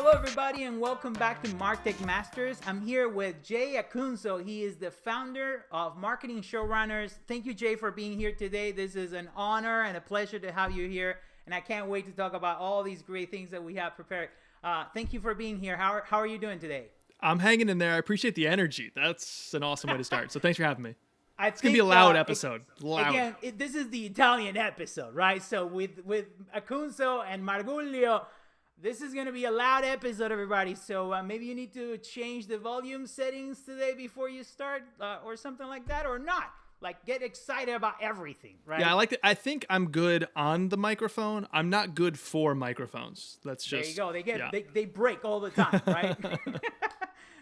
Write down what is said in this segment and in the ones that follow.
Hello, everybody, and welcome back to Martech Masters. I'm here with Jay Acunzo. He is the founder of Marketing Showrunners. Thank you, Jay, for being here today. This is an honor and a pleasure to have you here, and I can't wait to talk about all these great things that we have prepared. Thank you for being here. How are you doing today? I'm hanging in there. I appreciate the energy. That's an awesome way to start. So thanks for having me. It's going to be a loud episode. Loud. Again, this is the Italian episode, right? So with Acunzo and Marguglio, this is going to be a loud episode, everybody. So maybe you need to change the volume settings today before you start or something like that, or not. Like, get excited about everything, right? Yeah, I like it. I think I'm good on the microphone. I'm not good for microphones. That's just... There you go. They break all the time, right?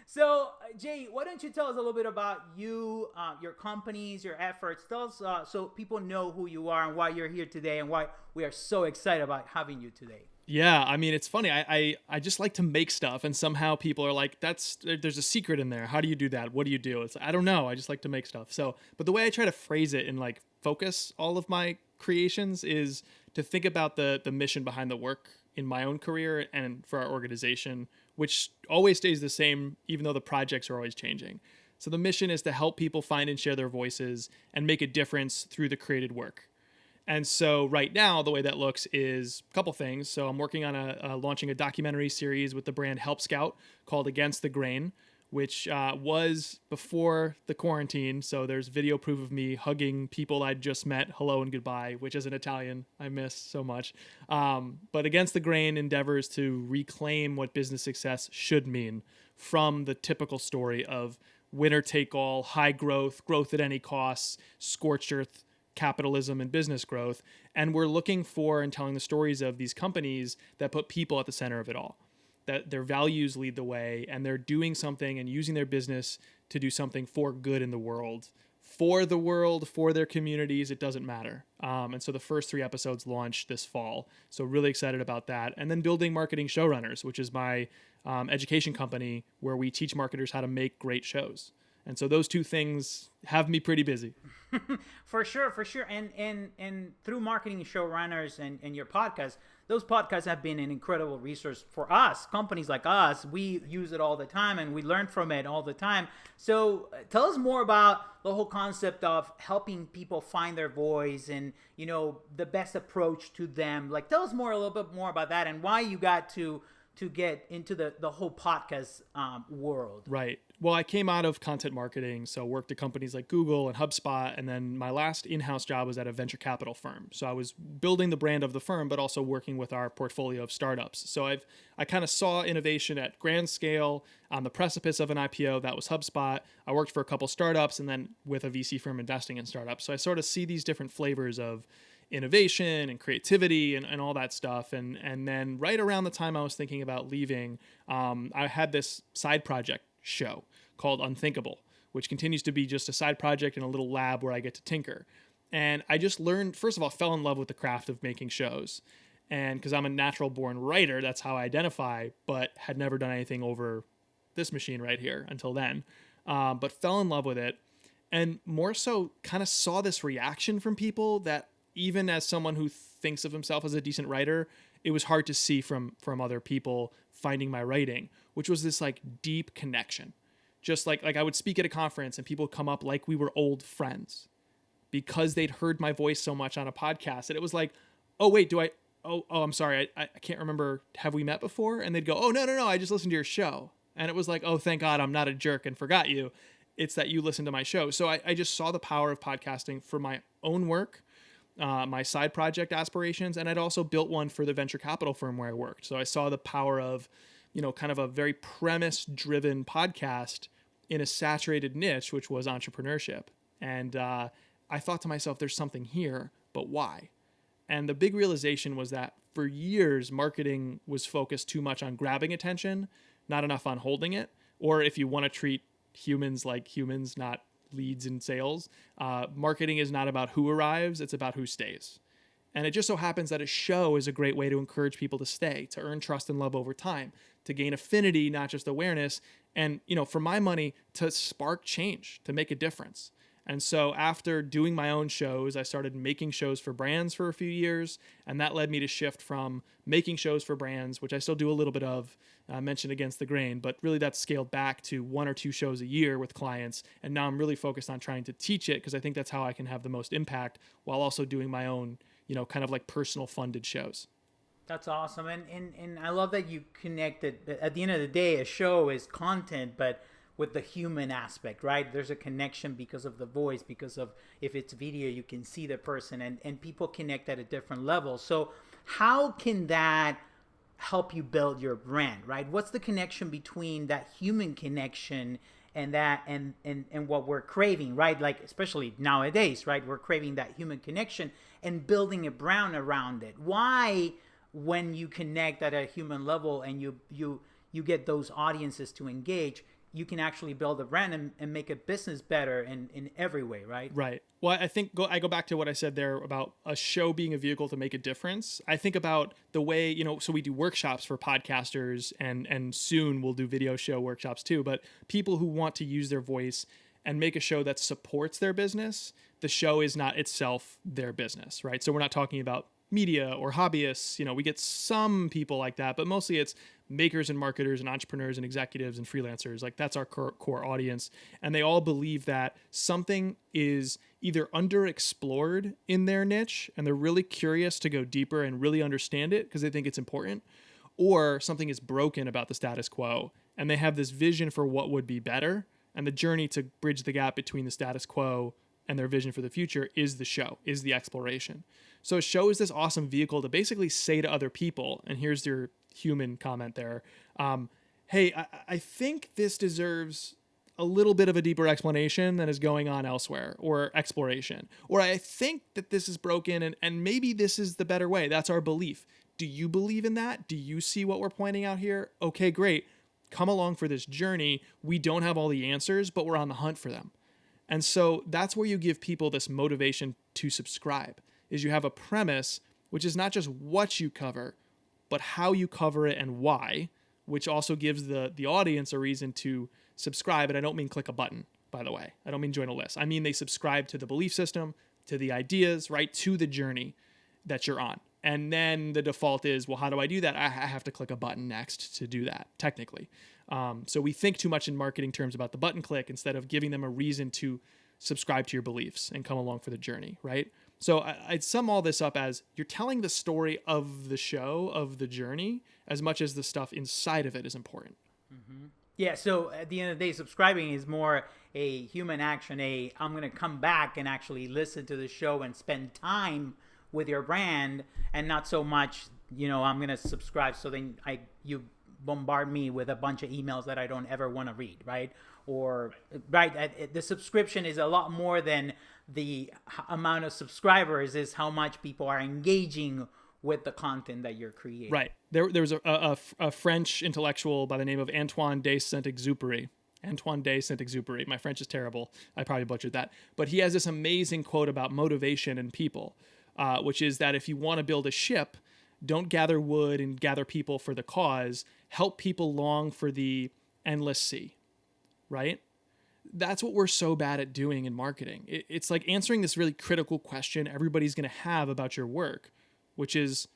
So, Jay, why don't you tell us a little bit about you, your companies, your efforts. Tell us so people know who you are and why you're here today and why we are so excited about having you today. Yeah, I mean, it's funny. I just like to make stuff, and somehow people are like, there's a secret in there. How do you do that? What do you do? It's I don't know. I just like to make stuff. So, but the way I try to phrase it and like focus all of my creations is to think about the mission behind the work in my own career and for our organization, which always stays the same, even though the projects are always changing. So the mission is to help people find and share their voices and make a difference through the created work. And so right now, the way that looks is a couple things. So I'm working on launching a documentary series with the brand Help Scout called Against the Grain, which was before the quarantine. So there's video proof of me hugging people I'd just met, hello and goodbye, which as an Italian, I miss so much. But Against the Grain endeavors to reclaim what business success should mean from the typical story of winner take all, high growth, growth at any cost, scorched earth capitalism and business growth. And we're looking for and telling the stories of these companies that put people at the center of it all, that their values lead the way and they're doing something and using their business to do something for good in the world, for their communities. It doesn't matter. And so the first 3 episodes launch this fall. So really excited about that. And then building Marketing Showrunners, which is my education company where we teach marketers how to make great shows. And so those 2 things have me pretty busy. For sure. And through Marketing Showrunners and your podcast, those podcasts have been an incredible resource for us. Companies like us, we use it all the time and we learn from it all the time. So tell us more about the whole concept of helping people find their voice and, you know, the best approach to them. Like, tell us a little bit more about that and why you got to get into the whole podcast world. Right. Well, I came out of content marketing, so worked at companies like Google and HubSpot, and then my last in-house job was at a venture capital firm. So I was building the brand of the firm, but also working with our portfolio of startups. So I kind of saw innovation at grand scale on the precipice of an IPO. That was HubSpot. I worked for a couple startups and then with a VC firm investing in startups. So I sort of see these different flavors of innovation and creativity and all that stuff. And then right around the time I was thinking about leaving, I had this side project show called Unthinkable, which continues to be just a side project in a little lab where I get to tinker. And I just learned, first of all, fell in love with the craft of making shows. And because I'm a natural born writer, that's how I identify, but had never done anything over this machine right here until then. But fell in love with it. And more so kind of saw this reaction from people that even as someone who thinks of himself as a decent writer, it was hard to see from other people finding my writing, which was this like deep connection. Just like I would speak at a conference and people would come up like we were old friends because they'd heard my voice so much on a podcast. And it was like, oh, wait, I'm sorry. I can't remember. Have we met before? And they'd go, oh, no. I just listened to your show. And it was like, oh, thank God I'm not a jerk and forgot you. It's that you listened to my show. So I just saw the power of podcasting for my own work, my side project aspirations. And I'd also built one for the venture capital firm where I worked. So I saw the power of, kind of a very premise-driven podcast in a saturated niche, which was entrepreneurship. And I thought to myself, there's something here, but why? And the big realization was that for years, marketing was focused too much on grabbing attention, not enough on holding it. Or if you want to treat humans like humans, not leads in sales, marketing is not about who arrives, it's about who stays. And it just so happens that a show is a great way to encourage people to stay, to earn trust and love over time, to gain affinity, not just awareness, and, for my money, to spark change, to make a difference. And so after doing my own shows, I started making shows for brands for a few years. And that led me to shift from making shows for brands, which I still do a little bit of, mentioned Against the Grain, but really that's scaled back to 1 or 2 shows a year with clients. And now I'm really focused on trying to teach it because I think that's how I can have the most impact while also doing my own, kind of like personal funded shows. That's awesome. And I love that you connected. At the end of the day, a show is content, but with the human aspect, right? There's a connection because of the voice, because of if it's video, you can see the person, and people connect at a different level. So how can that help you build your brand, right? What's the connection between that human connection and that and what we're craving, right? Like especially nowadays, right? We're craving that human connection and building a brand around it. Why, when you connect at a human level and you get those audiences to engage, you can actually build a brand and make a business better in every way, right? Right. Well, I think I go back to what I said there about a show being a vehicle to make a difference. I think about the way, so we do workshops for podcasters and soon we'll do video show workshops too, but people who want to use their voice and make a show that supports their business, the show is not itself their business, right? So we're not talking about media or hobbyists. We get some people like that, but mostly it's makers and marketers and entrepreneurs and executives and freelancers. Like that's our core audience. And they all believe that something is either underexplored in their niche and they're really curious to go deeper and really understand it because they think it's important, or something is broken about the status quo and they have this vision for what would be better. And the journey to bridge the gap between the status quo and their vision for the future is the show, is the exploration. So a show is this awesome vehicle to basically say to other people, and here's your human comment there, hey, I think this deserves a little bit of a deeper explanation than is going on elsewhere, or exploration. Or I think that this is broken and maybe this is the better way. That's our belief. Do you believe in that? Do you see what we're pointing out here? Okay, great. Come along for this journey. We don't have all the answers, but we're on the hunt for them. And so that's where you give people this motivation to subscribe, is you have a premise, which is not just what you cover, but how you cover it and why, which also gives the audience a reason to subscribe. And I don't mean click a button, by the way. I don't mean join a list. I mean they subscribe to the belief system, to the ideas, right, to the journey that you're on. And then the default is, well, how do I do that? I have to click a button next to do that, technically. So we think too much in marketing terms about the button click instead of giving them a reason to subscribe to your beliefs and come along for the journey, right? So I'd sum all this up as you're telling the story of the show, of the journey, as much as the stuff inside of it is important. Mm-hmm. Yeah, so at the end of the day, subscribing is more a human action. I'm going to come back and actually listen to the show and spend time with your brand, and not so much, I'm going to subscribe so then you bombard me with a bunch of emails that I don't ever want to read, right? Or, right, the subscription is a lot more than the amount of subscribers, is how much people are engaging with the content that you're creating. Right. There was a French intellectual by the name of Antoine de Saint-Exupéry. Antoine de Saint-Exupéry. My French is terrible. I probably butchered that. But he has this amazing quote about motivation in people, which is that if you want to build a ship, don't gather wood and gather people for the cause. Help people long for the endless sea, right? That's what we're so bad at doing in marketing. It's like answering this really critical question everybody's going to have about your work, which is,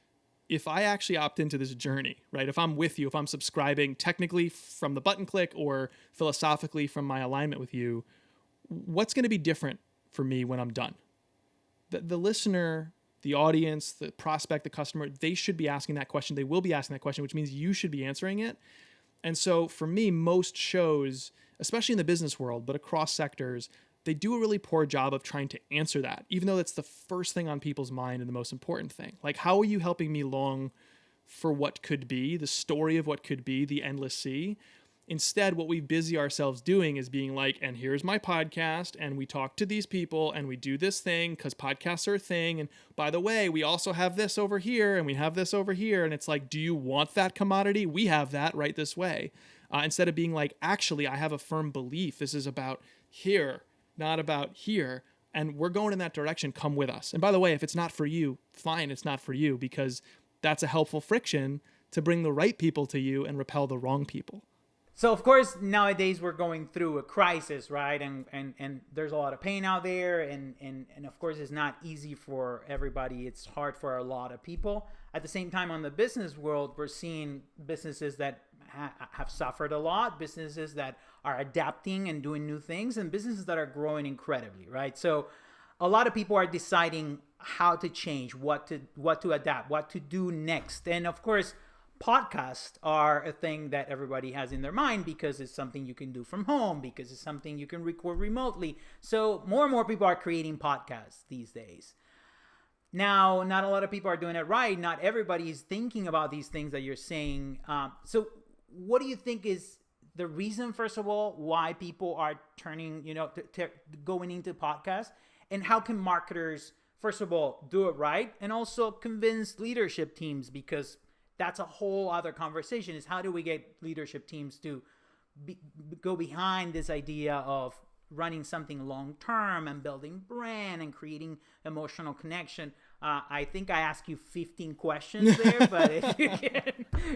if I actually opt into this journey, right? If I'm with you, if I'm subscribing technically from the button click or philosophically from my alignment with you, what's going to be different for me when I'm done? The listener, the audience, the prospect, the customer, they should be asking that question. They will be asking that question, which means you should be answering it. And so for me, most shows, especially in the business world, but across sectors, they do a really poor job of trying to answer that, even though that's the first thing on people's mind and the most important thing. Like, how are you helping me long for what could be, the story of what could be, the endless sea? Instead, what we busy ourselves doing is being like, and here's my podcast, and we talk to these people, and we do this thing because podcasts are a thing. And by the way, we also have this over here, and we have this over here. And it's like, do you want that commodity? We have that right this way. Instead of being like, actually, I have a firm belief. This is about here, not about here. And we're going in that direction. Come with us. And by the way, if it's not for you, fine, it's not for you, because that's a helpful friction to bring the right people to you and repel the wrong people. So of course nowadays we're going through a crisis, right? And there's a lot of pain out there, and of course it's not easy for everybody. It's hard for a lot of people. At the same time, on the business world, we're seeing businesses that have suffered a lot, businesses that are adapting and doing new things, and businesses that are growing incredibly, right? So a lot of people are deciding how to change, what to adapt, what to do next. And of course, podcasts are a thing that everybody has in their mind because it's something you can do from home, because it's something you can record remotely. So more and more people are creating podcasts these days. Now, not a lot of people are doing it right. Not everybody is thinking about these things that you're saying. So what do you think is the reason, first of all, why people are turning, going into podcasts? And how can marketers, first of all, do it right? And also convince leadership teams, because that's a whole other conversation, is how do we get leadership teams to go behind this idea of running something long-term and building brand and creating emotional connection. I think I asked you 15 questions there, but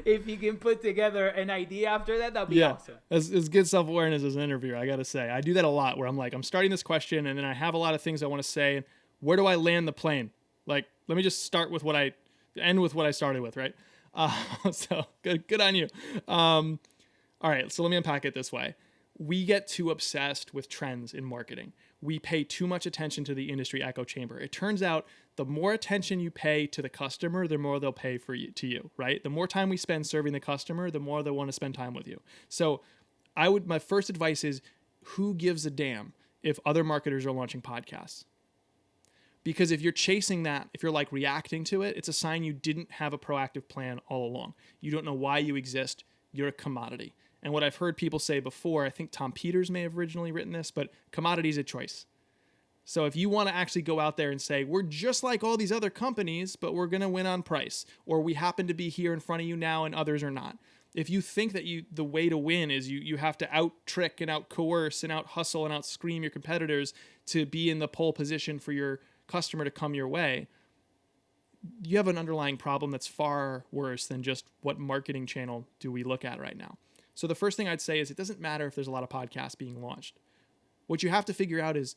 if you can put together an idea after that, that'd be awesome. It's good self-awareness as an interviewer, I got to say. I do that a lot where I'm like, I'm starting this question and then I have a lot of things I want to say. Where do I land the plane? Like, let me just end with what I started with, right? So good on you. All right, so let me unpack it this way. We get too obsessed with trends in marketing. We pay too much attention to the industry echo chamber. It turns out the more attention you pay to the customer, the more they'll pay to you, right? The more time we spend serving the customer, the more they'll want to spend time with you. So my first advice is, who gives a damn if other marketers are launching podcasts? Because if you're chasing that, if you're like reacting to it, it's a sign you didn't have a proactive plan all along. You don't know why you exist. You're a commodity. And what I've heard people say before, I think Tom Peters may have originally written this, but commodity is a choice. So if you want to actually go out there and say, we're just like all these other companies, but we're going to win on price, or we happen to be here in front of you now and others are not. If you think that the way to win is you have to out-trick and out-coerce and out-hustle and out-scream your competitors to be in the pole position for your customer to come your way, you have an underlying problem that's far worse than just what marketing channel do we look at right now. So the first thing I'd say is it doesn't matter if there's a lot of podcasts being launched. What you have to figure out is,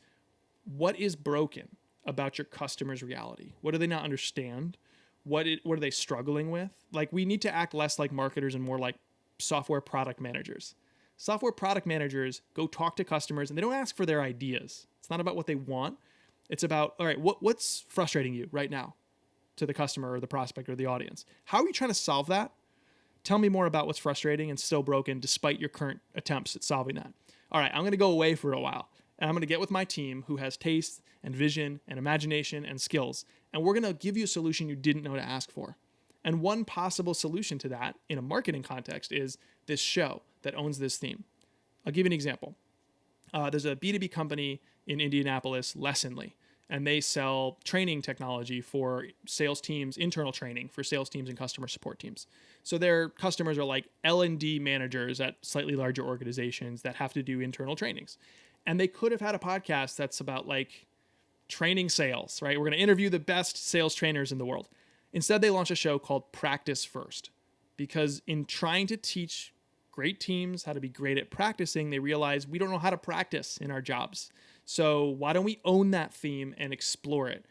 what is broken about your customer's reality? What do they not understand? What are they struggling with? Like, we need to act less like marketers and more like software product managers. Software product managers go talk to customers and they don't ask for their ideas. It's not about what they want. It's about, all right, what's frustrating you right now to the customer or the prospect or the audience? How are you trying to solve that? Tell me more about what's frustrating and still broken despite your current attempts at solving that. All right, I'm going to go away for a while, and I'm going to get with my team who has taste and vision and imagination and skills, and we're going to give you a solution you didn't know to ask for. And one possible solution to that in a marketing context is this show that owns this theme. I'll give you an example. There's a B2B company in Indianapolis, Lessonly, and they sell training technology for sales teams, internal training for sales teams and customer support teams. So their customers are like L&D managers at slightly larger organizations that have to do internal trainings. And they could have had a podcast that's about like training sales, right? We're going to interview the best sales trainers in the world. Instead, they launched a show called Practice First, because in trying to teach great teams how to be great at practicing, they realize we don't know how to practice in our jobs. So why don't we own that theme and explore it?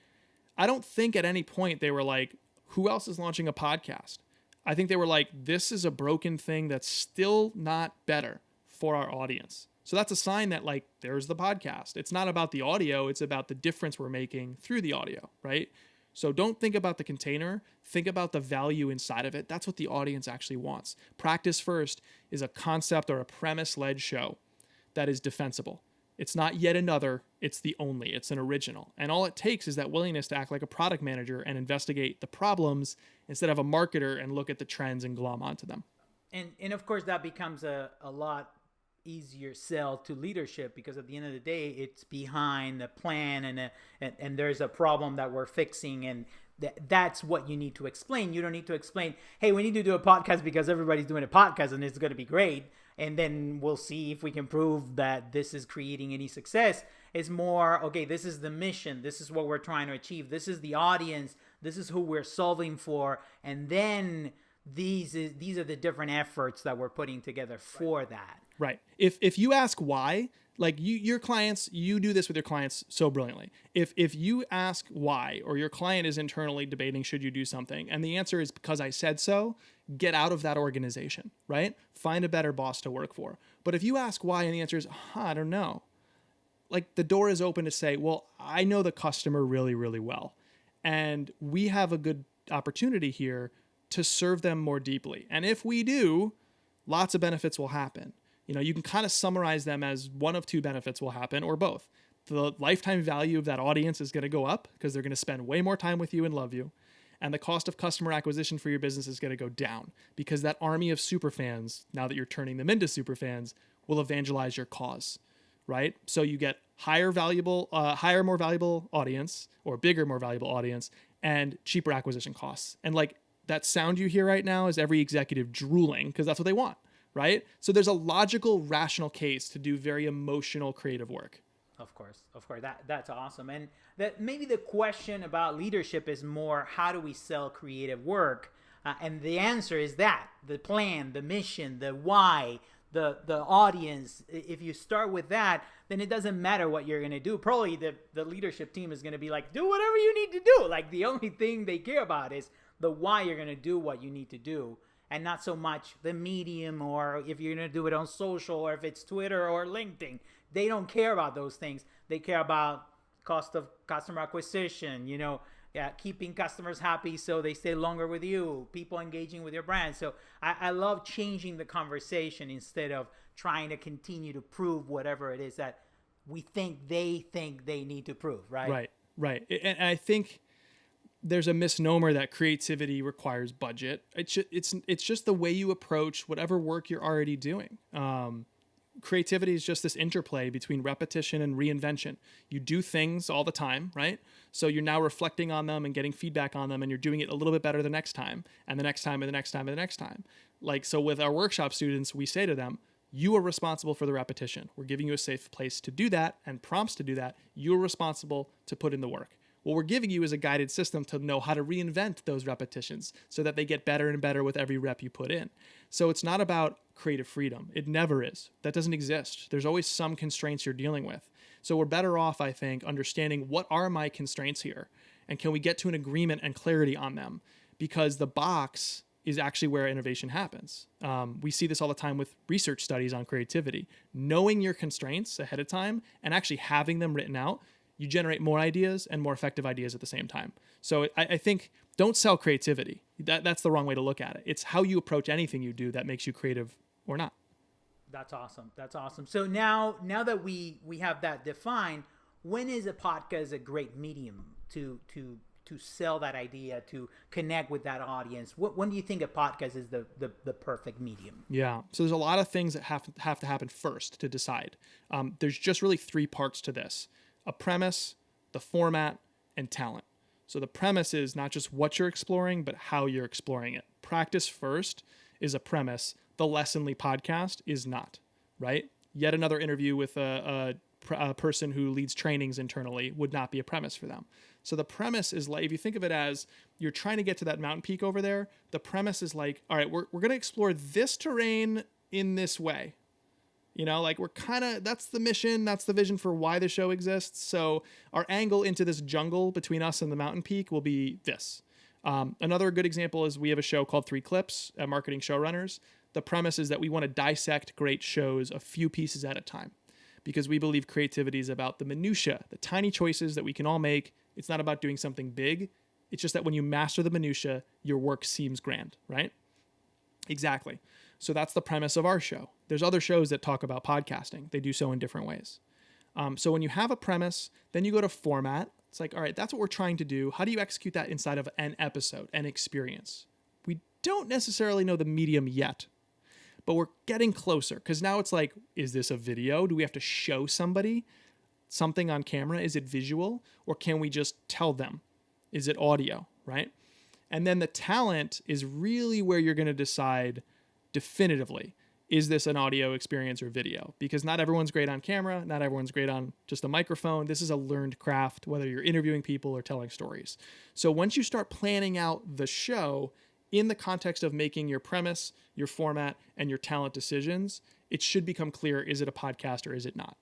I don't think at any point they were like, who else is launching a podcast? I think they were like, this is a broken thing that's still not better for our audience. So that's a sign that, like, there's the podcast. It's not about the audio. It's about the difference we're making through the audio, right? So don't think about the container. Think about the value inside of it. That's what the audience actually wants. Practice First is a concept or a premise-led show that is defensible. It's not yet another, it's the only, it's an original. And all it takes is that willingness to act like a product manager and investigate the problems instead of a marketer and look at the trends and glom onto them. And of course that becomes a lot easier sell to leadership, because at the end of the day, it's behind the plan and there's a problem that we're fixing, and that's what you need to explain. You don't need to explain, hey, we need to do a podcast because everybody's doing a podcast and it's going to be great, and then we'll see if we can prove that this is creating any success. It's more, okay, this is the mission. This is what we're trying to achieve. This is the audience. This is who we're solving for. And then these are the different efforts that we're putting together for that. Right. If you ask why, like your clients, you do this with your clients so brilliantly. If you ask why, or your client is internally debating should you do something, and the answer is because I said so, get out of that organization, right? Find a better boss to work for. But if you ask why and the answer is, I don't know, like the door is open to say, well, I know the customer really, really well, and we have a good opportunity here to serve them more deeply. And if we do, lots of benefits will happen. You know, you can kind of summarize them as one of two benefits will happen, or both. The lifetime value of that audience is going to go up because they're going to spend way more time with you and love you. And the cost of customer acquisition for your business is going to go down because that army of superfans, now that you're turning them into superfans, will evangelize your cause, right? So you get higher, more valuable audience, or bigger, more valuable audience, and cheaper acquisition costs. And like that sound you hear right now is every executive drooling because that's what they want. Right? So there's a logical, rational case to do very emotional, creative work. Of course. That's awesome. And that maybe the question about leadership is more, how do we sell creative work? And the answer is that the plan, the mission, the why, the audience. If you start with that, then it doesn't matter what you're going to do. Probably the leadership team is going to be like, do whatever you need to do. Like the only thing they care about is the why you're going to do what you need to do. And not so much the medium, or if you're going to do it on social, or if it's Twitter or LinkedIn. They don't care about those things. They care about cost of customer acquisition, keeping customers happy so they stay longer with you, people engaging with your brand. So I love changing the conversation instead of trying to continue to prove whatever it is that we think they need to prove, right? Right. And I think there's a misnomer that creativity requires budget. It's just the way you approach whatever work you're already doing. Creativity is just this interplay between repetition and reinvention. You do things all the time, right? So you're now reflecting on them and getting feedback on them, and you're doing it a little bit better the next time, and the next time, and the next time, and the next time. Like, so with our workshop students, we say to them, you are responsible for the repetition. We're giving you a safe place to do that and prompts to do that. You're responsible to put in the work. What we're giving you is a guided system to know how to reinvent those repetitions so that they get better and better with every rep you put in. So it's not about creative freedom. It never is. That doesn't exist. There's always some constraints you're dealing with. So we're better off, I think, understanding what are my constraints here, and can we get to an agreement and clarity on them? Because the box is actually where innovation happens. We see this all the time with research studies on creativity. Knowing your constraints ahead of time and actually having them written out, you generate more ideas and more effective ideas at the same time. So I think don't sell creativity. That's the wrong way to look at it. It's how you approach anything you do that makes you creative or not. That's awesome. So now that we have that defined, when is a podcast a great medium to sell that idea, to connect with that audience? When do you think a podcast is the perfect medium? Yeah. So there's a lot of things that have to happen first to decide. There's just really three parts to this: a premise, the format, and talent. So the premise is not just what you're exploring, but how you're exploring it. Practice first is a premise. The Lessonly podcast is not, right? Yet another interview with a person who leads trainings internally would not be a premise for them. So the premise is like, if you think of it as you're trying to get to that mountain peak over there, the premise is like, all right, we're going to explore this terrain in this way. Like that's the mission, that's the vision for why the show exists. So our angle into this jungle between us and the mountain peak will be this. Another good example is we have a show called 3 Clips at Marketing Showrunners. The premise is that we want to dissect great shows a few pieces at a time, because we believe creativity is about the minutia, the tiny choices that we can all make. It's not about doing something big. It's just that when you master the minutia, your work seems grand, right? Exactly. So that's the premise of our show. There's other shows that talk about podcasting. They do so in different ways. So when you have a premise, then you go to format. It's like, all right, that's what we're trying to do. How do you execute that inside of an episode, an experience? We don't necessarily know the medium yet, but we're getting closer, because now it's like, is this a video? Do we have to show somebody something on camera? Is it visual? Or can we just tell them? Is it audio, right? And then the talent is really where you're going to decide definitively, is this an audio experience or video? Because not everyone's great on camera. Not everyone's great on just a microphone. This is a learned craft, whether you're interviewing people or telling stories. So once you start planning out the show, in the context of making your premise, your format, and your talent decisions, it should become clear, is it a podcast or is it not?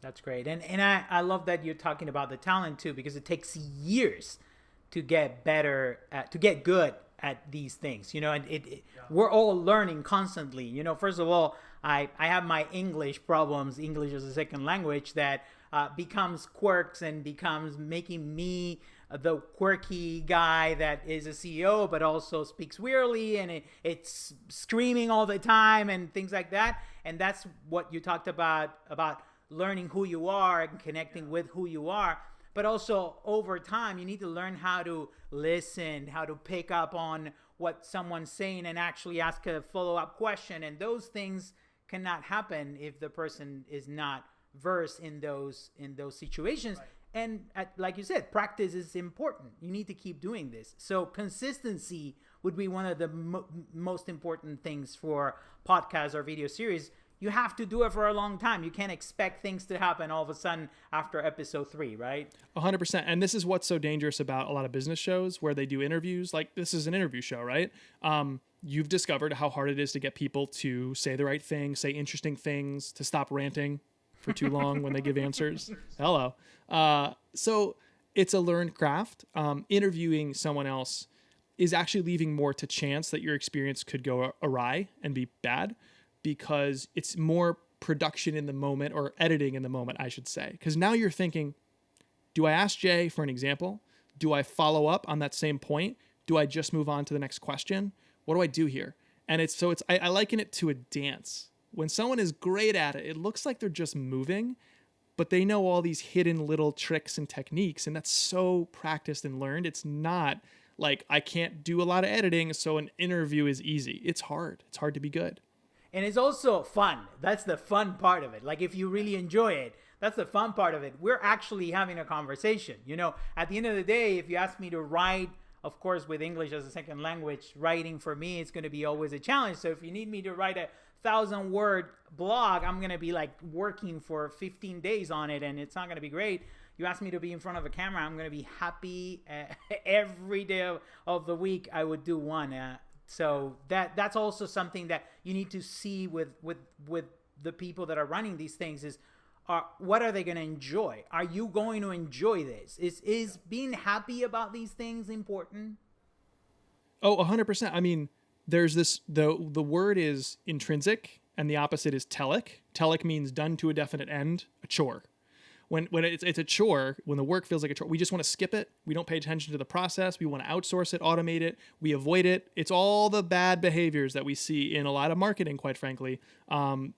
That's great. And I love that you're talking about the talent too, because it takes years to get better to get good at these things, and we're all learning constantly. First of all, I have my English problems, English as a second language, that becomes quirks and becomes making me the quirky guy that is a CEO but also speaks weirdly, and it's screaming all the time and things like that. And that's what you talked about learning who you are and connecting with who you are. But also over time, you need to learn how to listen, how to pick up on what someone's saying and actually ask a follow-up question. And those things cannot happen if the person is not versed in those situations. Right. And like you said, practice is important. You need to keep doing this. So consistency would be one of the most important things for podcasts or video series. You have to do it for a long time. You can't expect things to happen all of a sudden after episode 3, right? 100%. And this is what's so dangerous about a lot of business shows where they do interviews. Like, this is an interview show, right? You've discovered how hard it is to get people to say the right thing, say interesting things, to stop ranting for too long when they give answers. Hello. So it's a learned craft. Interviewing someone else is actually leaving more to chance that your experience could go awry and be bad, because it's more production in the moment, or editing in the moment, I should say. Because now you're thinking, do I ask Jay for an example? Do I follow up on that same point? Do I just move on to the next question? What do I do here? And I liken it to a dance. When someone is great at it, it looks like they're just moving, but they know all these hidden little tricks and techniques, and that's so practiced and learned. It's not like I can't do a lot of editing, so an interview is easy. It's hard. It's hard to be good. And it's also fun. That's the fun part of it. Like, if you really enjoy it, that's the fun part of it. We're actually having a conversation. At the end of the day, if you ask me to write, of course, with English as a second language, writing for me, it's going to be always a challenge. So if you need me to write a 1,000-word blog, I'm going to be like working for 15 days on it, and it's not going to be great. You ask me to be in front of a camera, I'm going to be happy every day of the week. I would do one. So that's also something that you need to see with the people that are running these things is, what are they going to enjoy? Are you going to enjoy this? Is being happy about these things important? Oh, 100%. I mean, there's this, the word is intrinsic and the opposite is telic. Telic means done to a definite end, a chore. When it's a chore, when the work feels like a chore, we just want to skip it. We don't pay attention to the process. We want to outsource it, automate it. We avoid it. It's all the bad behaviors that we see in a lot of marketing, quite frankly. And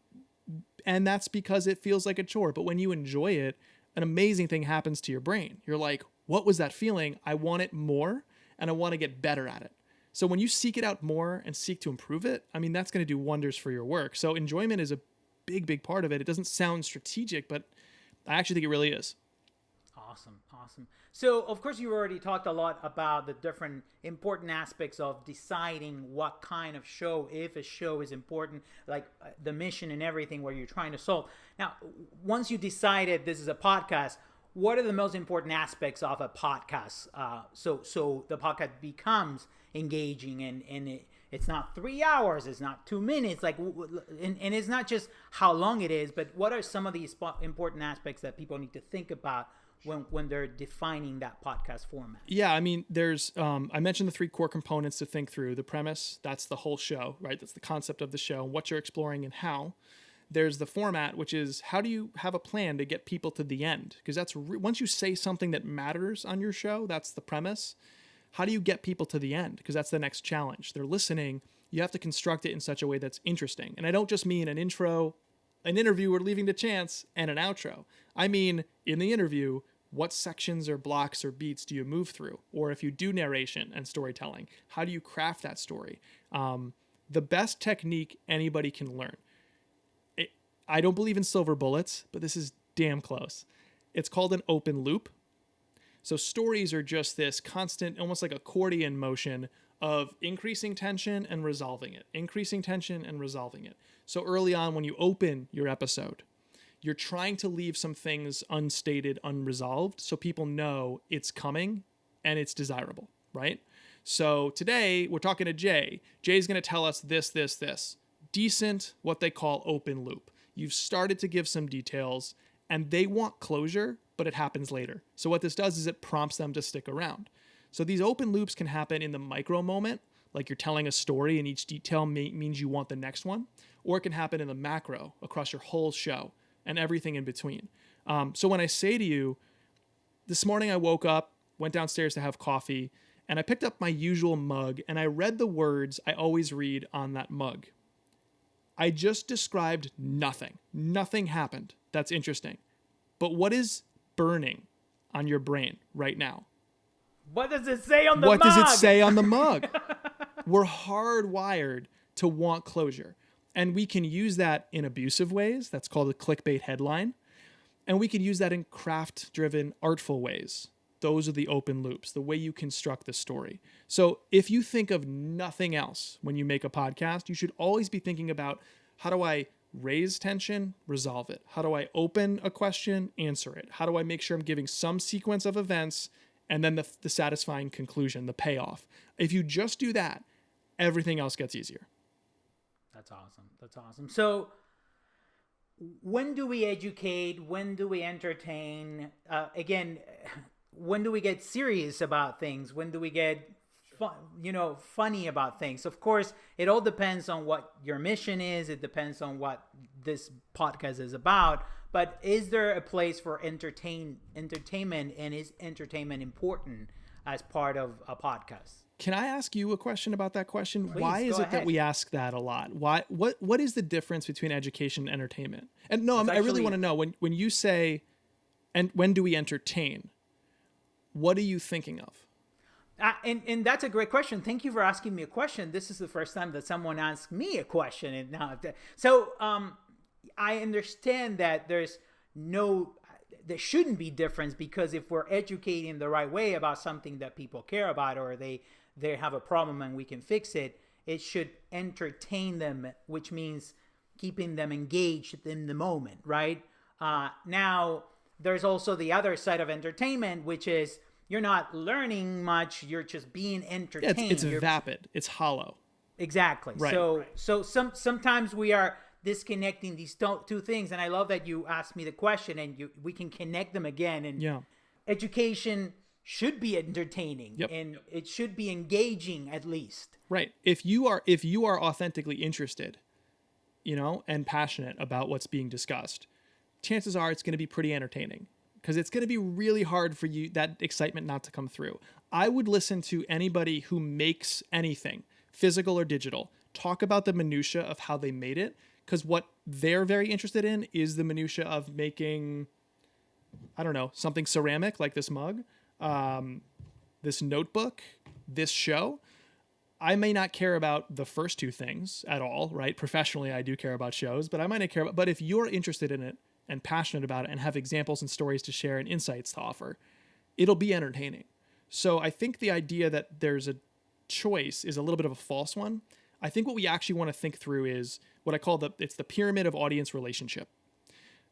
that's because it feels like a chore. But when you enjoy it, an amazing thing happens to your brain. You're like, what was that feeling? I want it more, and I want to get better at it. So when you seek it out more and seek to improve it, I mean, that's going to do wonders for your work. So enjoyment is a big, big part of it. It doesn't sound strategic, but I actually think it really is. Awesome. So, of course, you already talked a lot about the different important aspects of deciding what kind of show, if a show is important, like the mission and everything where you're trying to solve. Now, once you decided this is a podcast, what are the most important aspects of a podcast? So the podcast becomes engaging and it's not 3 hours, it's not 2 minutes, and it's not just how long it is, but what are some of these important aspects that people need to think about when they're defining that podcast format? Yeah, I mean, there's, I mentioned the 3 core components to think through. The premise, that's the whole show, right? That's the concept of the show, what you're exploring and how. There's the format, which is how do you have a plan to get people to the end? Because that's, once you say something that matters on your show, that's the premise. How do you get people to the end? Because that's the next challenge. They're listening. You have to construct it in such a way that's interesting. And I don't just mean an intro, an interview we're leaving to chance, and an outro. I mean, in the interview, what sections or blocks or beats do you move through? Or if you do narration and storytelling, how do you craft that story? The best technique anybody can learn. I don't believe in silver bullets, but this is damn close. It's called an open loop. So stories are just this constant, almost like accordion motion of increasing tension and resolving it, increasing tension and resolving it. So early on, when you open your episode, you're trying to leave some things unstated, unresolved, so people know it's coming and it's desirable, right? So today we're talking to Jay. Jay's going to tell us this. Decent, what they call open loop. You've started to give some details and they want closure, but it happens later. So what this does is it prompts them to stick around. So these open loops can happen in the micro moment, like you're telling a story and each detail means you want the next one, or it can happen in the macro across your whole show and everything in between. So when I say to you, this morning I woke up, went downstairs to have coffee, and I picked up my usual mug and I read the words I always read on that mug. I just described nothing. Nothing happened. That's interesting. But what is burning on your brain right now? What does it say on the mug? What does it say on the mug? We're hardwired to want closure. And we can use that in abusive ways. That's called a clickbait headline. And we can use that in craft-driven, artful ways. Those are the open loops, the way you construct the story. So if you think of nothing else when you make a podcast, you should always be thinking about, how do I raise tension, resolve it? How do I open a question, answer it? How do I make sure I'm giving some sequence of events and then the satisfying conclusion, the payoff? If you just do that, everything else gets easier. That's awesome. So when do we educate? When do we entertain? Again, when do we get serious about things? When do we get funny about things? Of course, it all depends on what your mission is. It depends on what this podcast is about. But is there a place for entertainment, and is entertainment important as part of a podcast? Can I ask you a question about that question? Please, why is it ahead. that we ask that a lot? What is the difference between education and entertainment? And no, I really want to know, when you say, and when do we entertain? What are you thinking of? And that's a great question. Thank you for asking me a question. This is the first time that someone asked me a question. And so I understand that there shouldn't be difference, because if we're educating the right way about something that people care about, or they have a problem and we can fix it, it should entertain them, which means keeping them engaged in the moment, right? Now, there's also the other side of entertainment, which is you're not learning much, you're just being entertained. Yeah, it's vapid, it's hollow. Exactly. Right. So sometimes we are disconnecting these two things, and I love that you asked me the question, and we can connect them again. And education should be entertaining, and it should be engaging at least. Right. If you are authentically interested, and passionate about what's being discussed, chances are it's going to be pretty entertaining, because it's going to be really hard for you, that excitement, not to come through. I would listen to anybody who makes anything, physical or digital, talk about the minutia of how they made it, because what they're very interested in is the minutia of making, I don't know, something ceramic like this mug, this notebook, this show. I may not care about the first two things at all, right? Professionally, I do care about shows, but I might not care about, but if you're interested in it and passionate about it and have examples and stories to share and insights to offer, it'll be entertaining. So I think the idea that there's a choice is a little bit of a false one. I think what we actually want to think through is what I call it's the pyramid of audience relationship.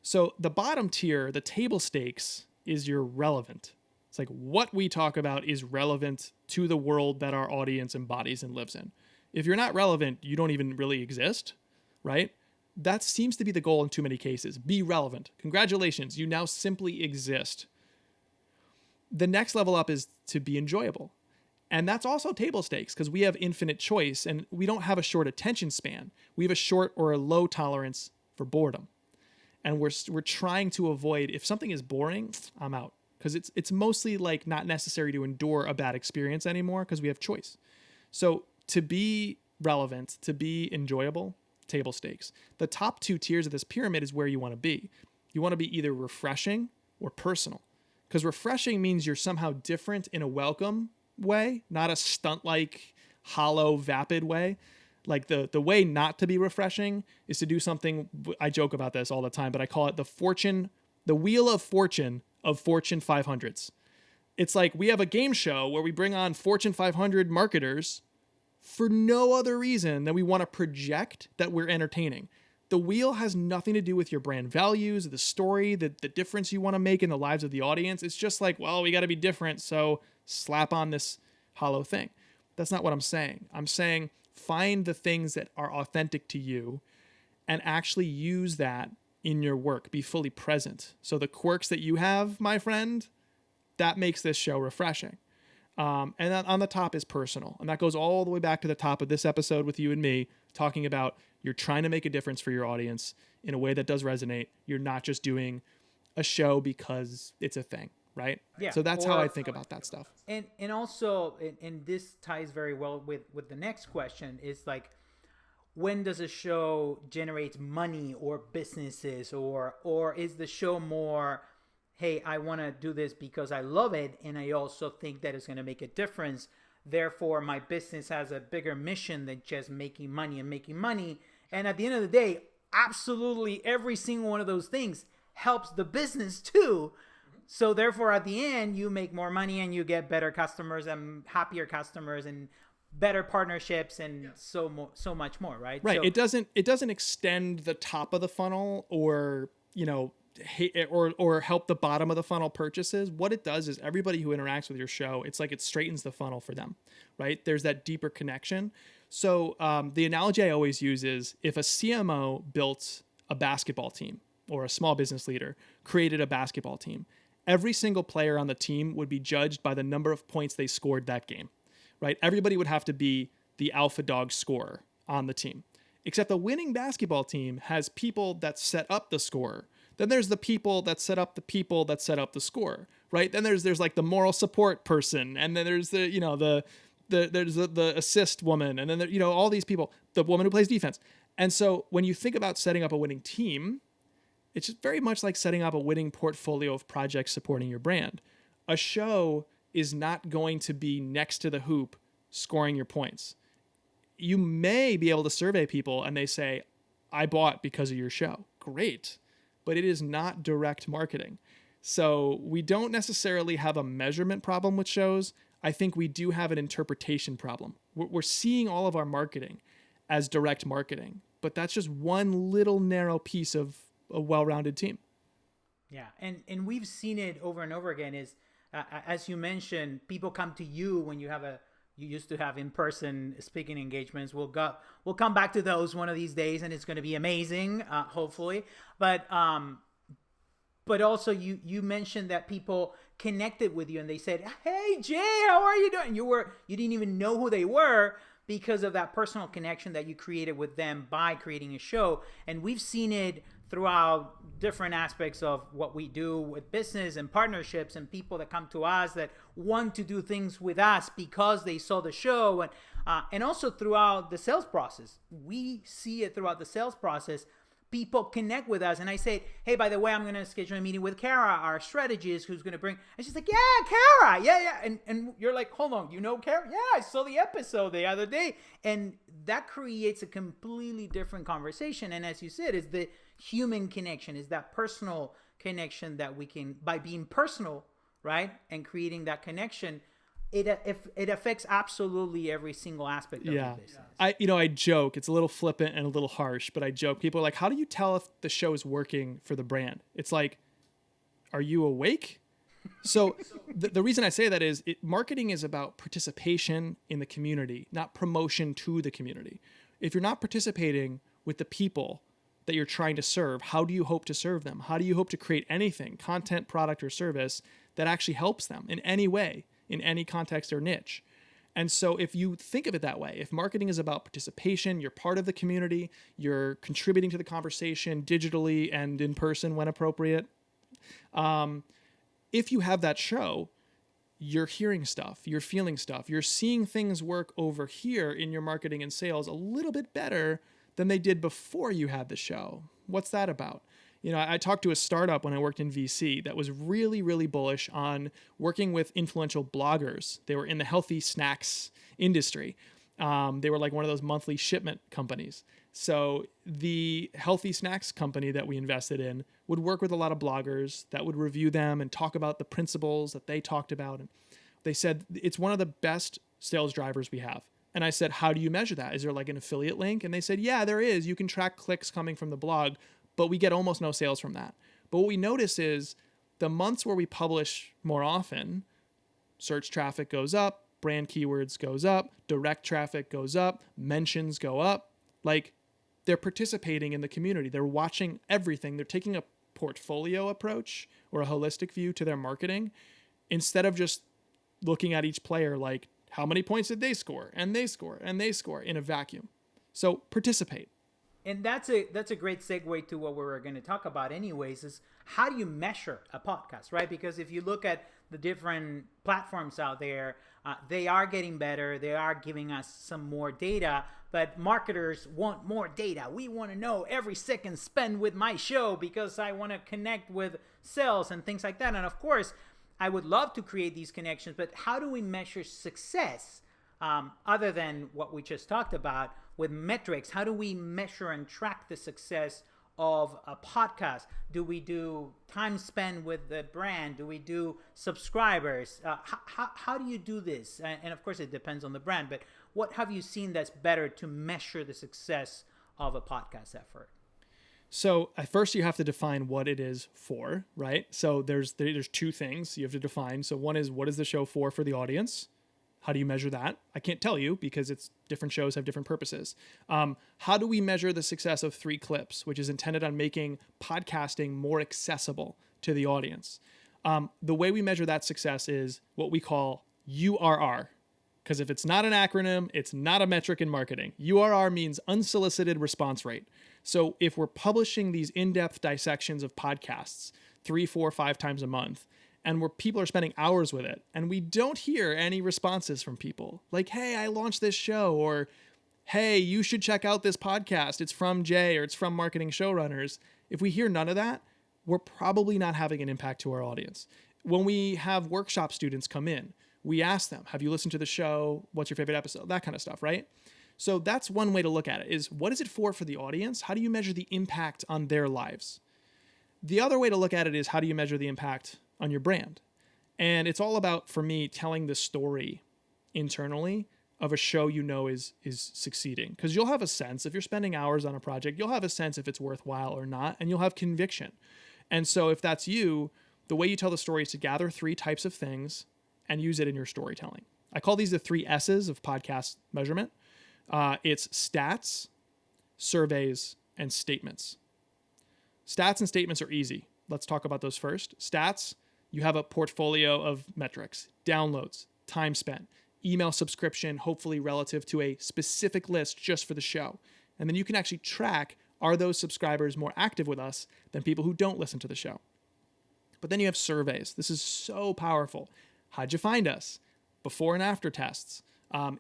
So the bottom tier, the table stakes, is your relevant. It's like what we talk about is relevant to the world that our audience embodies and lives in. If you're not relevant, you don't even really exist, right? That seems to be the goal in too many cases. Be relevant. Congratulations, you now simply exist. The next level up is to be enjoyable. And that's also table stakes, because we have infinite choice and we don't have a short attention span. We have a short or a low tolerance for boredom. And we're trying to avoid, if something is boring, I'm out. Because it's mostly like not necessary to endure a bad experience anymore, because we have choice. So to be relevant, to be enjoyable, table stakes. The top two tiers of this pyramid is where you want to be. You want to be either refreshing or personal. Because refreshing means you're somehow different in a welcome way, not a stunt-like, hollow, vapid way. Like the way not to be refreshing is to do something, I joke about this all the time, but I call it the Wheel of Fortune of Fortune 500s. It's like we have a game show where we bring on Fortune 500 marketers for no other reason than we want to project that we're entertaining. The wheel has nothing to do with your brand values, the story, the difference you want to make in the lives of the audience. It's just like, well, we got to be different, so slap on this hollow thing. That's not what I'm saying. I'm saying find the things that are authentic to you and actually use that in your work. Be fully present. So the quirks that you have, my friend, that makes this show refreshing. And then on the top is personal. And that goes all the way back to the top of this episode with you and me, talking about you're trying to make a difference for your audience in a way that does resonate. You're not just doing a show because it's a thing, right? Yeah. So that's how I think about that stuff. And also, and this ties very well with the next question, is like, when does a show generate money or businesses, or is the show more, hey, I want to do this because I love it and I also think that it's going to make a difference. Therefore, my business has a bigger mission than just making money and making money. And at the end of the day, absolutely every single one of those things helps the business too. So therefore, at the end, you make more money and you get better customers and happier customers and better partnerships and so much more, right? Right. So, It doesn't extend the top of the funnel or, or help the bottom of the funnel purchases. What it does is everybody who interacts with your show, it's like it straightens the funnel for them, right? There's that deeper connection. So the analogy I always use is if a CMO built a basketball team or a small business leader created a basketball team, every single player on the team would be judged by the number of points they scored that game, right? Everybody would have to be the alpha dog scorer on the team. Except the winning basketball team has people that set up the score. Then there's the people that set up the people that set up the score, right? Then there's like the moral support person, and then there's the assist woman, and then all these people, the woman who plays defense. And so when you think about setting up a winning team, it's just very much like setting up a winning portfolio of projects supporting your brand. A show is not going to be next to the hoop scoring your points. You may be able to survey people and they say, I bought because of your show. Great. But it is not direct marketing. So we don't necessarily have a measurement problem with shows. I think we do have an interpretation problem. We're seeing all of our marketing as direct marketing, but that's just one little narrow piece of a well-rounded team. yeah. And we've seen it over and over again is, as you mentioned, people come to you when you used to have in-person speaking engagements. We'll come back to those one of these days, and it's going to be amazing, hopefully. But also you mentioned that people connected with you and they said, "Hey Jay, how are you doing?" You didn't even know who they were because of that personal connection that you created with them by creating a show. And we've seen it throughout different aspects of what we do with business and partnerships, and people that come to us that want to do things with us because they saw the show, and also throughout the sales process. We see it throughout the sales process. People connect with us, and I say, hey, by the way, I'm going to schedule a meeting with Kara, our strategist, who's going to bring, and she's like, yeah, Kara, yeah. And you're like, hold on, you know Kara? Yeah, I saw the episode the other day. And that creates a completely different conversation. And as you said, it's the human connection, is that personal connection that we can, by being personal, right, and creating that connection, it affects absolutely every single aspect of the business. I joke, it's a little flippant and a little harsh, but I joke. People are like, how do you tell if the show is working for the brand? It's like, are you awake? So the reason I say that is marketing is about participation in the community, not promotion to the community. If you're not participating with the people that you're trying to serve, how do you hope to serve them? How do you hope to create anything, content, product, or service that actually helps them in any way, in any context or niche? And so if you think of it that way, if marketing is about participation, you're part of the community, you're contributing to the conversation digitally and in person when appropriate. If you have that show, you're hearing stuff, you're feeling stuff, you're seeing things work over here in your marketing and sales a little bit better than they did before you had the show. What's that about? I talked to a startup when I worked in VC that was really, really bullish on working with influential bloggers. They were in the healthy snacks industry. They were like one of those monthly shipment companies. So the healthy snacks company that we invested in would work with a lot of bloggers that would review them and talk about the principles that they talked about. And they said, it's one of the best sales drivers we have. And I said, how do you measure that? Is there like an affiliate link? And they said, yeah, there is. You can track clicks coming from the blog, but we get almost no sales from that. But what we notice is the months where we publish more often, search traffic goes up, brand keywords goes up, direct traffic goes up, mentions go up. Like, they're participating in the community. They're watching everything. They're taking a portfolio approach or a holistic view to their marketing instead of just looking at each player like, how many points did they score? And they score, and they score in a vacuum. So participate. And that's a great segue to what we were going to talk about anyways, is how do you measure a podcast, right? Because if you look at the different platforms out there, they are getting better. They are giving us some more data, but marketers want more data. We want to know every second spent with my show because I want to connect with sales and things like that. And of course, I would love to create these connections, but how do we measure success other than what we just talked about with metrics? How do we measure and track the success of a podcast? Do we do time spent with the brand? Do we do subscribers? How do you do this? And of course, it depends on the brand, but what have you seen that's better to measure the success of a podcast effort? So at first you have to define what it is for, right? So there's two things you have to define. So one is, what is the show for the audience? How do you measure that? I can't tell you because it's different shows have different purposes. How do we measure the success of 3 Clips, which is intended on making podcasting more accessible to the audience? The way we measure that success is what we call URR. Because if it's not an acronym, it's not a metric in marketing. URR means unsolicited response rate. So if we're publishing these in-depth dissections of podcasts 3, 4, 5 times a month, and where people are spending hours with it, and we don't hear any responses from people like, hey, I launched this show, or hey, you should check out this podcast. It's from Jay, or it's from Marketing Showrunners. If we hear none of that, we're probably not having an impact to our audience. When we have workshop students come in, we ask them, have you listened to the show? What's your favorite episode? That kind of stuff, right? So that's one way to look at it, is what is it for the audience? How do you measure the impact on their lives? The other way to look at it is, how do you measure the impact on your brand? And it's all about, for me, telling the story internally of a show you know is succeeding. Because you'll have a sense, if you're spending hours on a project, you'll have a sense if it's worthwhile or not, and you'll have conviction. And so if that's you, the way you tell the story is to gather 3 types of things and use it in your storytelling. I call these the 3 S's of podcast measurement. It's stats, surveys, and statements. Stats and statements are easy. Let's talk about those first. Stats, you have a portfolio of metrics: downloads, time spent, email subscription, hopefully relative to a specific list just for the show. And then you can actually track, are those subscribers more active with us than people who don't listen to the show? But then you have surveys. This is so powerful. How'd you find us? Before and after tests.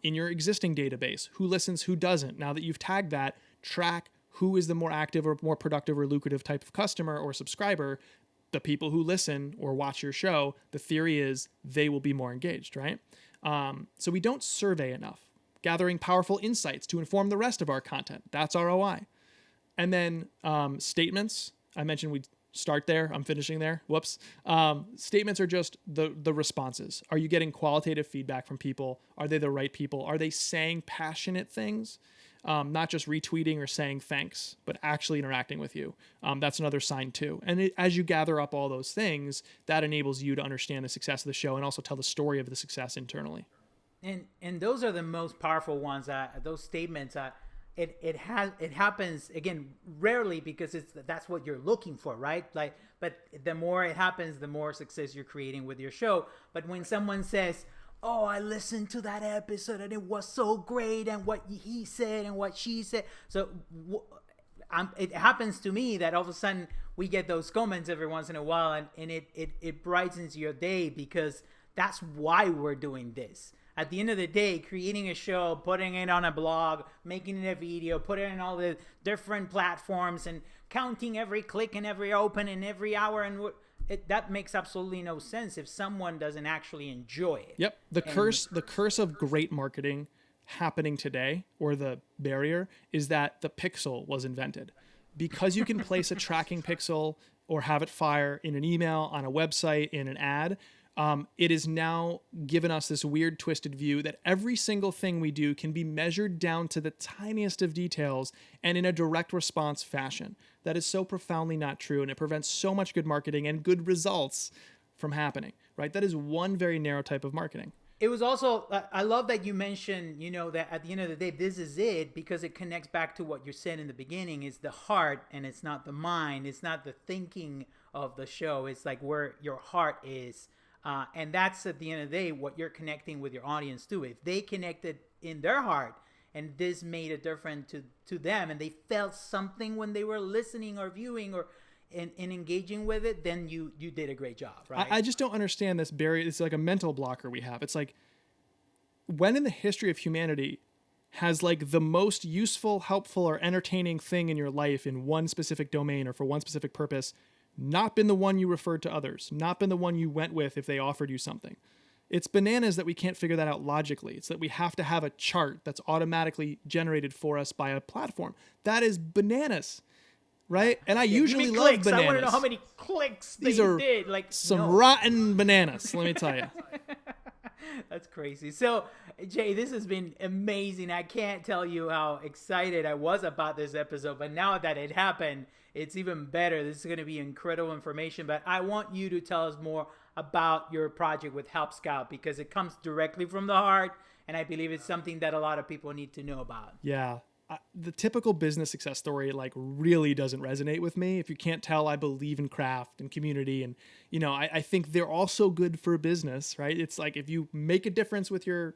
In your existing database, who listens, who doesn't. Now that you've tagged that, track who is the more active or more productive or lucrative type of customer or subscriber. The people who listen or watch your show, the theory is they will be more engaged, right? So we don't survey enough. Gathering powerful insights to inform the rest of our content. That's ROI. And then statements. I mentioned we'd start there. I'm finishing there. Whoops. Statements are just the responses. Are you getting qualitative feedback from people? Are they the right people? Are they saying passionate things? Not just retweeting or saying thanks, but actually interacting with you. That's another sign too. And as you gather up all those things, that enables you to understand the success of the show and also tell the story of the success internally. And those are the most powerful ones. Those statements. It happens again rarely because that's what you're looking for, right? But the more it happens, the more success you're creating with your show. But when someone says, "Oh, I listened to that episode and it was so great," and what he said and what she said, so it happens to me that all of a sudden we get those comments every once in a while, and it brightens your day because that's why we're doing this. At the end of the day, creating a show, putting it on a blog, making it a video, putting it in all the different platforms, and counting every click and every open and every hour, and that makes absolutely no sense if someone doesn't actually enjoy it. Yep. The curse of great marketing happening today, or the barrier, is that the pixel was invented. Because you can place a tracking pixel or have it fire in an email, on a website, in an ad, it is now given us this weird twisted view that every single thing we do can be measured down to the tiniest of details and in a direct response fashion. That is so profoundly not true, and it prevents so much good marketing and good results from happening, right? That is one very narrow type of marketing. It was also, I love that you mentioned, that at the end of the day, this is it, because it connects back to what you said in the beginning. Is the heart, and it's not the mind. It's not the thinking of the show. It's like where your heart is. And that's at the end of the day what you're connecting with your audience to. If they connected in their heart and this made a difference to them, and they felt something when they were listening or viewing or in engaging with it, then you did a great job, right? I just don't understand this barrier. It's like a mental blocker we have. It's like, when in the history of humanity has like the most useful, helpful, or entertaining thing in your life in one specific domain or for one specific purpose not been the one you referred to others, not been the one you went with if they offered you something? It's bananas that we can't figure that out logically. It's that we have to have a chart that's automatically generated for us by a platform. That is bananas, right? And I usually love clicks. bananas. I want to know how many clicks These they are did. Like some rotten bananas, let me tell you. That's crazy. So, Jay, this has been amazing. I can't tell you how excited I was about this episode, but now that it happened, it's even better. This is going to be incredible information, but I want you to tell us more about your project with Help Scout, because it comes directly from the heart, and I believe it's something that a lot of people need to know about. Yeah. The typical business success story like really doesn't resonate with me. If you can't tell, I believe in craft and community, and I think they're also good for business, right? It's like, if you make a difference with your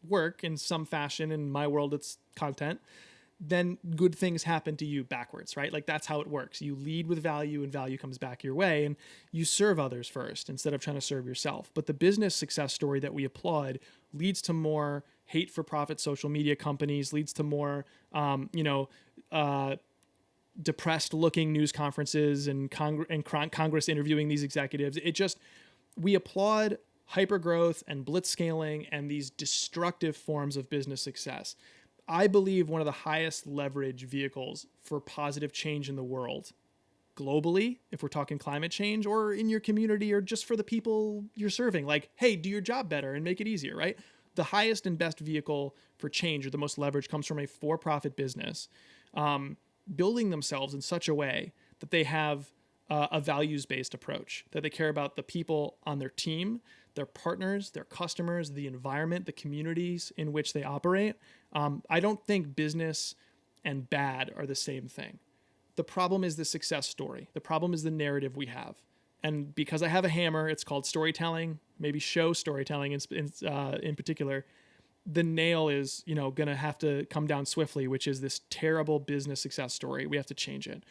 work in some fashion, in my world it's content, then good things happen to you backwards, right? Like, that's how it works. You lead with value, and value comes back your way, and you serve others first instead of trying to serve yourself. But the business success story that we applaud leads to more hate for profit social media companies, leads to more, depressed looking news conferences and Congress interviewing these executives. We applaud hypergrowth and blitzscaling and these destructive forms of business success. I believe one of the highest leverage vehicles for positive change in the world globally, if we're talking climate change, or in your community, or just for the people you're serving, like, hey, do your job better and make it easier, right? The highest and best vehicle for change, or the most leverage, comes from a for-profit business building themselves in such a way that they have a values-based approach, that they care about the people on their team, their partners, their customers, the environment, the communities in which they operate. I don't think business and bad are the same thing. The problem is the success story. The problem is the narrative we have. And because I have a hammer, it's called storytelling, maybe show storytelling in particular. The nail is, going to have to come down swiftly, which is this terrible business success story. We have to change it.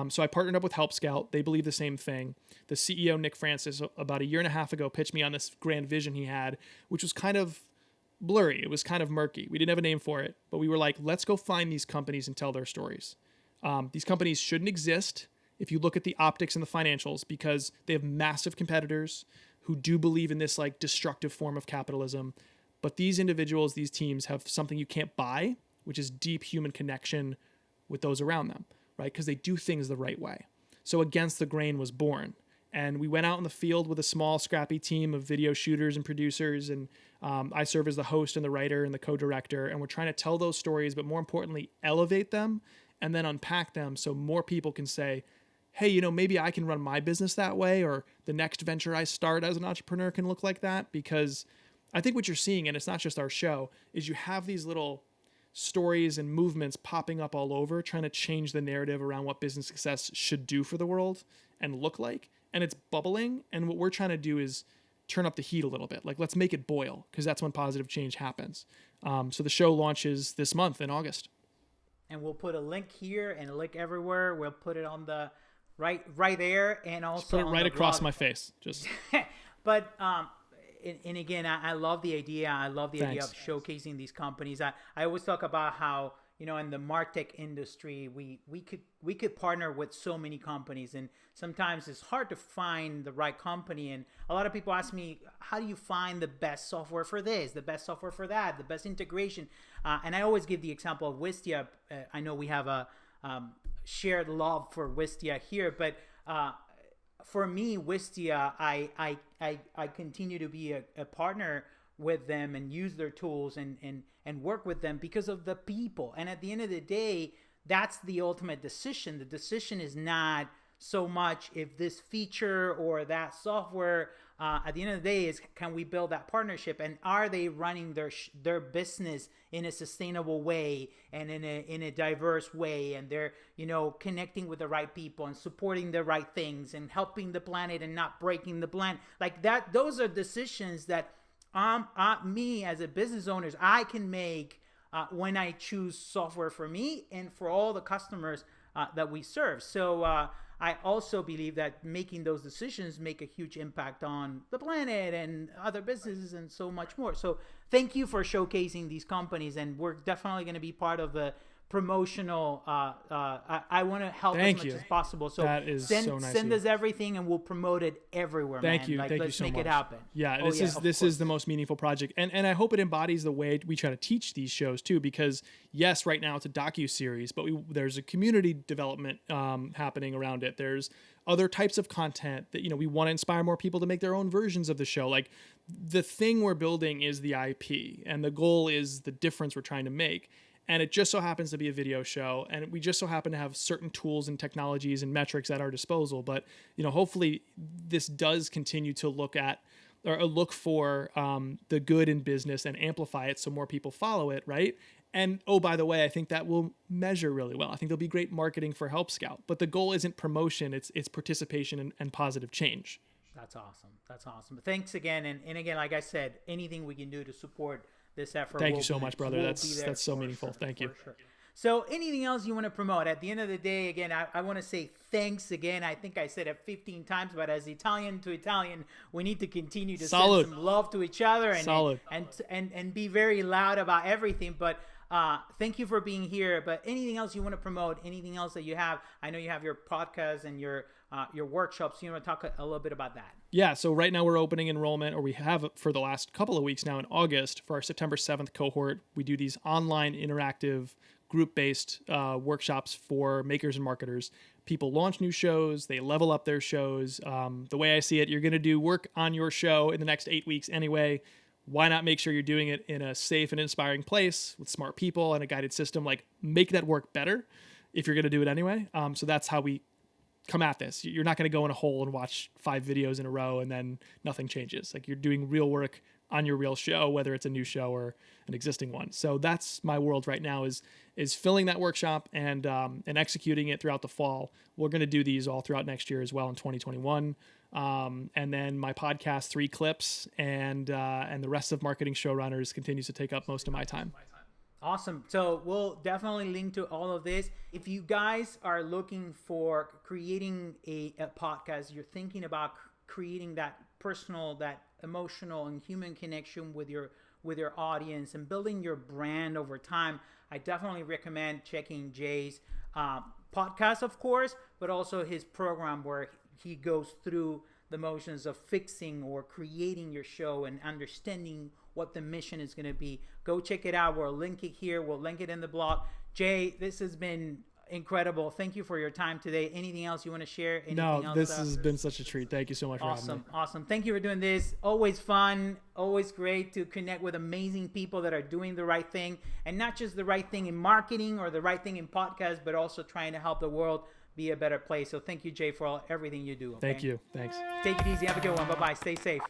So I partnered up with Help Scout. They believe the same thing. The CEO, Nick Francis, about a year and a half ago, pitched me on this grand vision he had, which was kind of blurry. It was kind of murky. We didn't have a name for it, but we were like, let's go find these companies and tell their stories. These companies shouldn't exist if you look at the optics and the financials, because they have massive competitors who do believe in this like destructive form of capitalism. But these individuals, these teams, have something you can't buy, which is deep human connection with those around them, right? Because they do things the right way. So Against the Grain was born. And we went out in the field with a small, scrappy team of video shooters and producers. And I serve as the host and the writer and the co-director. And we're trying to tell those stories, but more importantly, elevate them and then unpack them so more people can say, hey, maybe I can run my business that way, or the next venture I start as an entrepreneur can look like that. Because I think what you're seeing, and it's not just our show, is you have these little stories and movements popping up all over, trying to change the narrative around what business success should do for the world and look like. And it's bubbling. And what we're trying to do is turn up the heat a little bit. Like, let's make it boil, because that's when positive change happens. So the show launches this month in August. And we'll put a link here and a link everywhere. We'll put it on the right there, and also just put it right across blog. my face. Just. But and again, I love the idea. I love the idea of showcasing these companies. I always talk about how, in the Martech industry, we could partner with so many companies, and sometimes it's hard to find the right company. And a lot of people ask me, how do you find the best software for this, the best software for that, the best integration? And I always give the example of Wistia. I know we have a shared love for Wistia here, but for me, Wistia, I continue to be a partner with them and use their tools and work with them because of the people. And at the end of the day, that's the ultimate decision. The decision is not so much if this feature or that software, at the end of the day, is can we build that partnership, and are they running their business in a sustainable way and in a diverse way, and they're connecting with the right people and supporting the right things and helping the planet and not breaking the planet like that. Those are decisions that me as a business owners I can make when I choose software for me and for all the customers that we serve. So I also believe that making those decisions make a huge impact on the planet and other businesses and so much more. So thank you for showcasing these companies, and we're definitely going to be part of the promotional. I want to help as much as possible. So that is so nice. Send us everything, and we'll promote it everywhere. Thank you. Like, Thank let's you so make much. it happen. Yeah, this is the most meaningful project, and I hope it embodies the way we try to teach these shows too. Because yes, right now it's a docu-series, but there's a community development happening around it. There's other types of content that we want to inspire more people to make their own versions of the show. Like, the thing we're building is the IP, and the goal is the difference we're trying to make. And it just so happens to be a video show, and we just so happen to have certain tools and technologies and metrics at our disposal. But hopefully this does continue to look for the good in business and amplify it so more people follow it, right? And oh, by the way, I think that will measure really well. I think there'll be great marketing for Help Scout, but the goal isn't promotion; it's participation and positive change. That's awesome. That's awesome. Thanks again, and again, like I said, anything we can do to support this effort. Thank you so much, brother. That's so meaningful. Thank you. Sure. So anything else you want to promote? At the end of the day, again, I want to say thanks again. I think I said it 15 times, but as Italian to Italian, we need to continue to send some love to each other and be very loud about everything. But thank you for being here. But anything else you want to promote? Anything else that you have? I know you have your podcast and your workshops. You want to talk a little bit about that? Yeah, so right now we're opening enrollment, or we have for the last couple of weeks now in August for our September 7th cohort. We do these online interactive group-based workshops for makers and marketers. People launch new shows, they level up their shows. The way I see it, you're going to do work on your show in the next 8 weeks anyway. Why not make sure you're doing it in a safe and inspiring place with smart people and a guided system? Like, make that work better if you're going to do it anyway. So that's how we come at this. You're not going to go in a hole and watch 5 videos in a row and then nothing changes. Like, you're doing real work on your real show, whether it's a new show or an existing one. So that's my world right now, is filling that workshop and executing it throughout the fall. We're going to do these all throughout next year as well in 2021. And then my podcast, 3 Clips, and the rest of Marketing Showrunners continues to take up most of my time. Awesome. So we'll definitely link to all of this. If you guys are looking for creating a podcast, you're thinking about creating that personal, that emotional and human connection with your audience and building your brand over time, I definitely recommend checking Jay's podcast, of course, but also his program where he goes through the motions of fixing or creating your show and understanding what the mission is going to be. Go check it out. We'll link it here. We'll link it in the blog. Jay, this has been incredible. Thank you for your time today. Anything else you want to share? This has been such a treat. Thank you so much for having me. Awesome. Thank you for doing this. Always fun. Always great to connect with amazing people that are doing the right thing, and not just the right thing in marketing or the right thing in podcasts, but also trying to help the world be a better place. So thank you, Jay, for everything you do. Okay? Thank you. Thanks. Take it easy. Have a good one. Bye-bye. Stay safe.